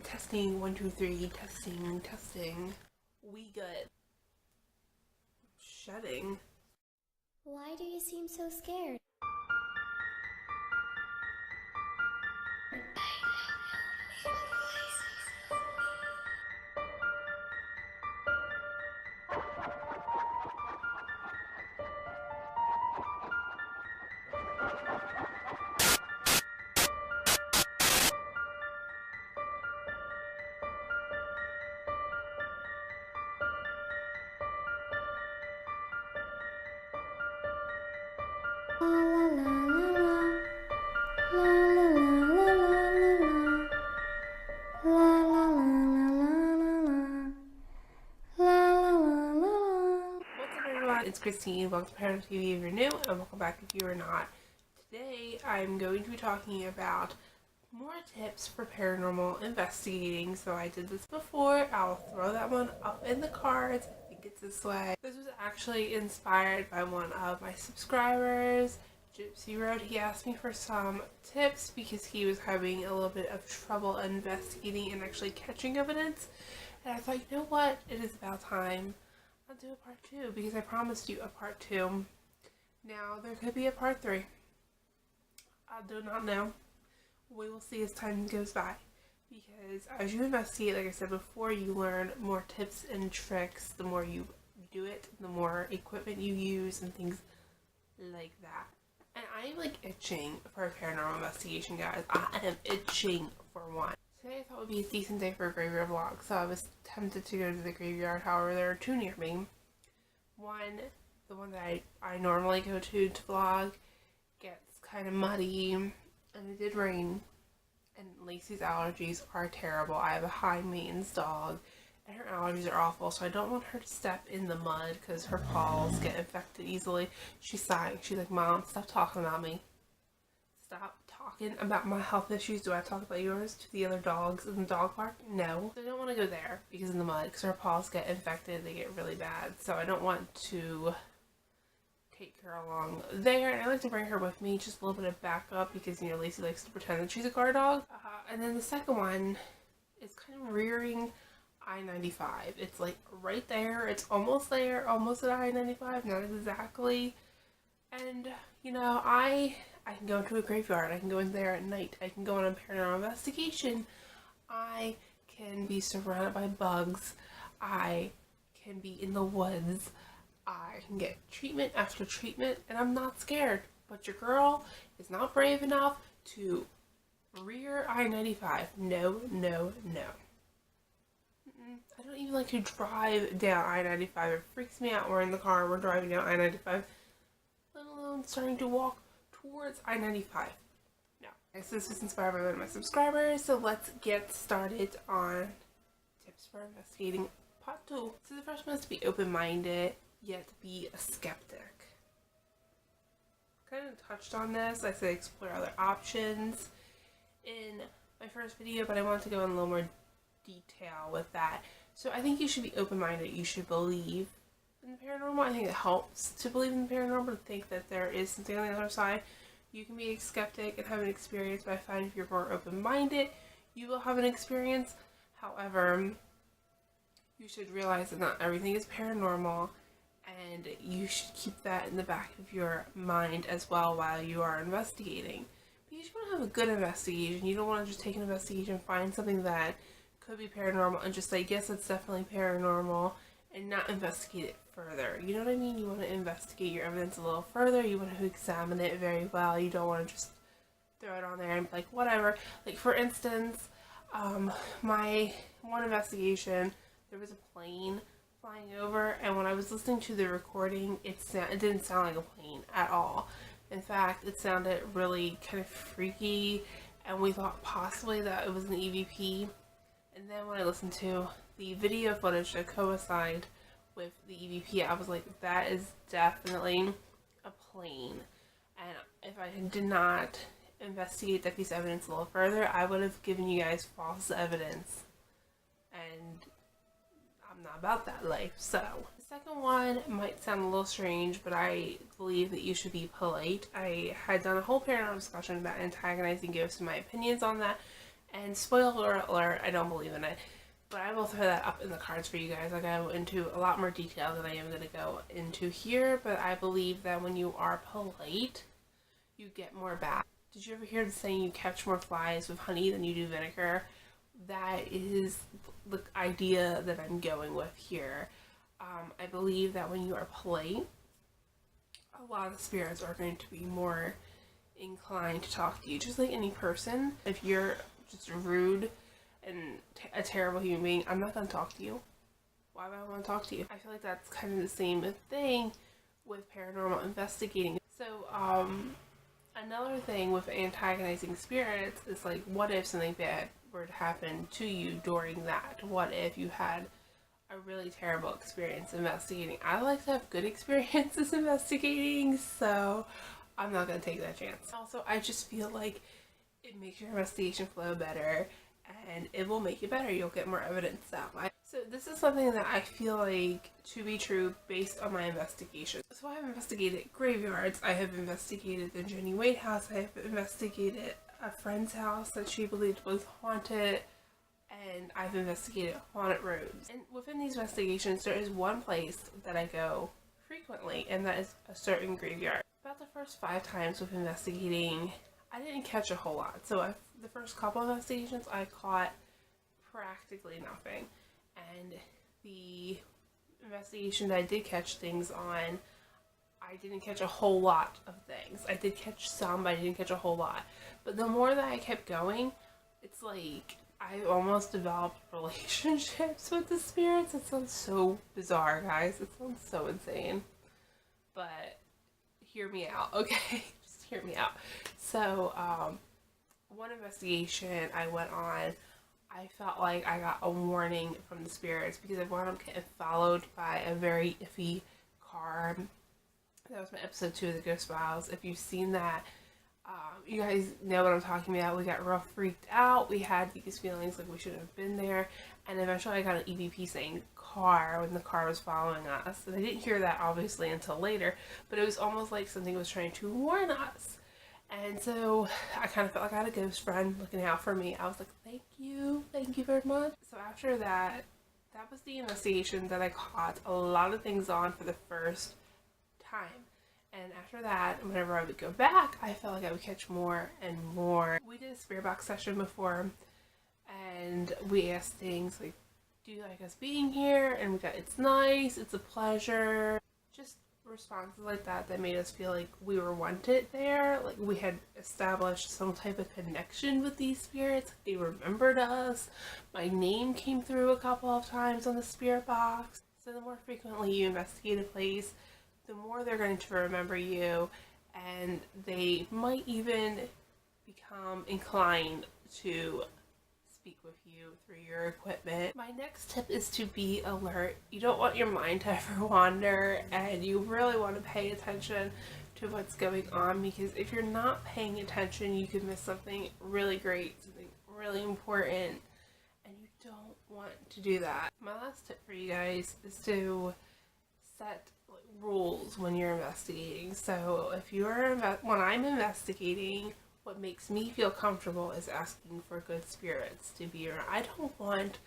Testing, 1, 2, 3, testing. We good. Shedding. Why do you seem so scared? La la la la la la la la la la. What's up, everyone? It's Christine. Welcome to ParanormalTV if you're new, and welcome back if you are not. Today, I'm going to be talking about more tips for paranormal investigating. So I did this before. I'll throw that one up in the cards. I think it's this way. This was actually inspired by one of my subscribers, Gypsy Road. He asked me for some tips because he was having a little bit of trouble investigating and actually catching evidence. And I thought, you know what? It is about time. I'll do a part 2 because I promised you a part 2. Now, there could be a part 3. I do not know. We will see as time goes by. Because as you investigate, like I said before, you learn more tips and tricks. The more you do it, the more equipment you use and things like that. And I am like itching for a paranormal investigation, guys. I am itching for one. Today I thought would be a decent day for a graveyard vlog, so I was tempted to go to the graveyard. However, there are two near me. One, the one that I normally go to vlog, gets kind of muddy, and it did rain, and Lacey's allergies are terrible. I have a high maintenance dog, and her allergies are awful, so I don't want her to step in the mud because her paws get infected easily. She's sighing. She's like, Mom, stop talking about me. Stop talking about my health issues. Do I talk about yours to the other dogs in the dog park? No. I don't want to go there because in the mud, because her paws get infected, they get really bad. So I don't want to take her along there, and I like to bring her with me, just a little bit of backup because, you know, Lacey likes to pretend that she's a guard dog. And then the second one is kind of rearing I-95. It's like right there. It's almost there, almost at I-95, not exactly. And, you know, I can go into a graveyard. I can go in there at night. I can go on a paranormal investigation. I can be surrounded by bugs. I can be in the woods. I can get treatment after treatment, and I'm not scared. But your girl is not brave enough to rear I-95. No, no, no. I don't even like to drive down I-95. It freaks me out. We're in the car. We're driving down I-95. Let alone starting to walk towards I-95. No. So this was inspired by one of my subscribers, so let's get started on tips for investigating part 2. So the first one is to be open-minded, yet be a skeptic. Kind of touched on this. I said explore other options in my first video, but I want to go in a little more detail with that. So I think you should be open-minded. You should believe in the paranormal. I think it helps to believe in the paranormal, to think that there is something on the other side. You can be a skeptic and have an experience, but I find if you're more open-minded, you will have an experience. However, you should realize that not everything is paranormal, and you should keep that in the back of your mind as well while you are investigating. Because you want to have a good investigation. You don't want to just take an investigation, find something that could be paranormal, and just say, yes, it's definitely paranormal, and not investigate it further. You know what I mean? You want to investigate your evidence a little further. You want to examine it very well. You don't want to just throw it on there and be like, whatever. Like, for instance, my one investigation, there was a plane flying over, and when I was listening to the recording, it didn't sound like a plane at all. In fact, it sounded really kind of freaky, and we thought possibly that it was an EVP. And then when I listened to the video footage that coincided with the EVP, I was like, that is definitely a plane. And if I did not investigate that piece of evidence a little further, I would have given you guys false evidence. And I'm not about that life. So the second one might sound a little strange, but I believe that you should be polite. I had done a whole paranormal discussion about antagonizing ghosts and my opinions on that. And spoiler alert, I don't believe in it. But I will throw that up in the cards for you guys. I go into a lot more detail than I am going to go into here. But I believe that when you are polite, you get more back. Did you ever hear the saying you catch more flies with honey than you do vinegar? That is the idea that I'm going with here. I believe that when you are polite, a lot of spirits are going to be more inclined to talk to you. Just like any person, if you're just rude and a terrible human being, I'm not going to talk to you. Why would I want to talk to you? I feel like that's kind of the same thing with paranormal investigating. So, another thing with antagonizing spirits is like, what if something bad were to happen to you during that? What if you had a really terrible experience investigating? I like to have good experiences investigating, so I'm not going to take that chance. Also, I just feel like it makes your investigation flow better, and it will make it better. You'll get more evidence that way. So this is something that I feel like to be true based on my investigation. So I have investigated graveyards, I have investigated the Jenny Wade house, I have investigated a friend's house that she believed was haunted, and I've investigated haunted rooms. And within these investigations, there is one place that I go frequently, and that is a certain graveyard. About the first 5 times with investigating, I didn't catch a whole lot. So the first couple of investigations, I caught practically nothing. And the investigation that I did catch things on, I didn't catch a whole lot of things. I did catch some, but I didn't catch a whole lot. But the more that I kept going, it's like I almost developed relationships with the spirits. It sounds so bizarre, guys. It sounds so insane. But hear me out, okay? Just hear me out. So, one investigation I went on, I felt like I got a warning from the spirits because I wound up getting followed by a very iffy car. That was my episode 2 of the Ghost Files. If you've seen that, you guys know what I'm talking about. We got real freaked out. We had these feelings like we shouldn't have been there. And eventually I got an EVP saying car when the car was following us. And I didn't hear that obviously until later, but it was almost like something was trying to warn us. And so I kind of felt like I had a ghost friend looking out for me. I was like, thank you very much. So after that, that was the investigation that I caught a lot of things on for the first time. And after that, whenever I would go back, I felt like I would catch more and more. We did a spirit box session before, and we asked things like, do you like us being here? And we got, it's nice, it's a pleasure. Just responses like that made us feel like we were wanted there, like we had established some type of connection with these spirits, they remembered us. My name came through a couple of times on the spirit box. So the more frequently you investigate a place, the more they're going to remember you, and they might even become inclined to speak with you through your equipment. My next tip is to be alert. You don't want your mind to ever wander, and you really want to pay attention to what's going on, because if you're not paying attention, you could miss something really great, something really important, and you don't want to do that. My last tip for you guys is to set rules when you're investigating. So if you're when I'm investigating, what makes me feel comfortable is asking for good spirits to be around. I don't want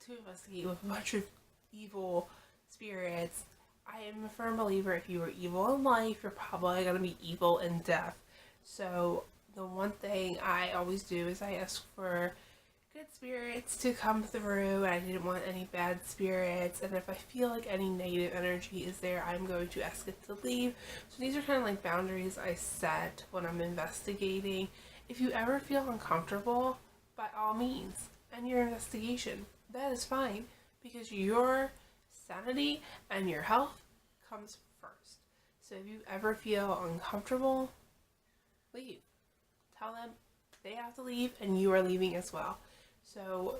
to investigate with a bunch of evil spirits. I am a firm believer if you are evil in life, you're probably going to be evil in death. So the one thing I always do is I ask for good spirits to come through. I didn't want any bad spirits, and if I feel like any negative energy is there, I'm going to ask it to leave. So these are kind of like boundaries I set when I'm investigating. If you ever feel uncomfortable, by all means, end your investigation. That is fine, because your sanity and your health comes first. So if you ever feel uncomfortable, leave. Tell them they have to leave and you are leaving as well. So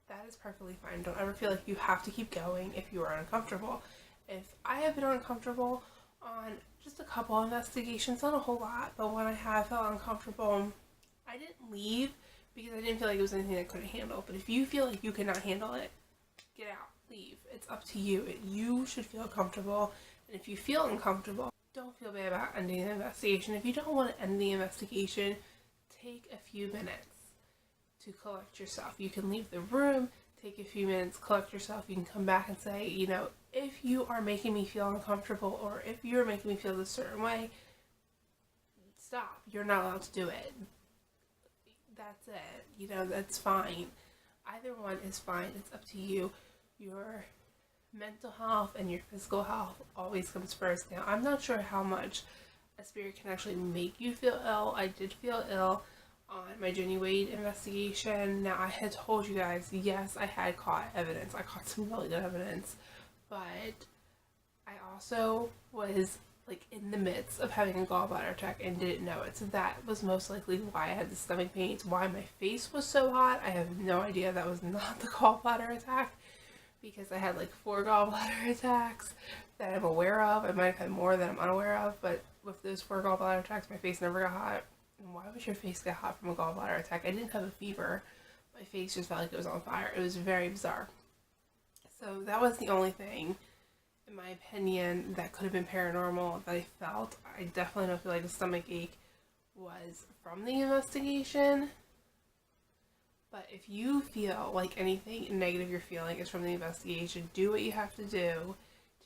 that is perfectly fine. Don't ever feel like you have to keep going if you are uncomfortable. If I have been uncomfortable on just a couple investigations, not a whole lot, but when I have felt uncomfortable, I didn't leave because I didn't feel like it was anything I couldn't handle. But if you feel like you cannot handle it, get out, leave. It's up to you. You should feel comfortable. And if you feel uncomfortable, don't feel bad about ending the investigation. If you don't want to end the investigation, take a few minutes to collect yourself. You can leave the room, take a few minutes, collect yourself. You can come back and say, you know, if you are making me feel uncomfortable or if you're making me feel a certain way, stop. You're not allowed to do it. That's it. You know, that's fine. Either one is fine. It's up to you. Your mental health and your physical health always comes first. Now, I'm not sure how much a spirit can actually make you feel ill. I did feel ill on my Jenny Wade investigation. Now, I had told you guys, yes, I had caught evidence. I caught some really good evidence. But I also was like in the midst of having a gallbladder attack and didn't know it. So that was most likely why I had the stomach pains, why my face was so hot. I have no idea. That was not the gallbladder attack, because I had like 4 gallbladder attacks that I'm aware of. I might have had more that I'm unaware of, but with those 4 gallbladder attacks, my face never got hot. And why would your face get hot from a gallbladder attack? I didn't have a fever. My face just felt like it was on fire. It was very bizarre. So that was the only thing, in my opinion, that could have been paranormal that I felt. I definitely don't feel like the stomach ache was from the investigation. But if you feel like anything negative you're feeling is from the investigation, do what you have to do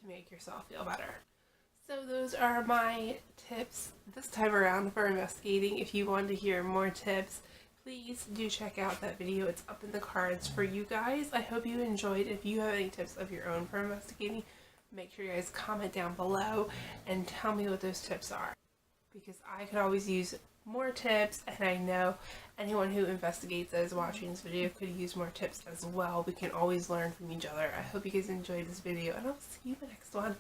to make yourself feel better. So those are my tips this time around for investigating. If you want to hear more tips, please do check out that video. It's up in the cards for you guys. I hope you enjoyed. If you have any tips of your own for investigating, make sure you guys comment down below and tell me what those tips are, because I could always use more tips, and I know anyone who investigates that is watching this video could use more tips as well. We can always learn from each other. I hope you guys enjoyed this video, and I'll see you in the next one.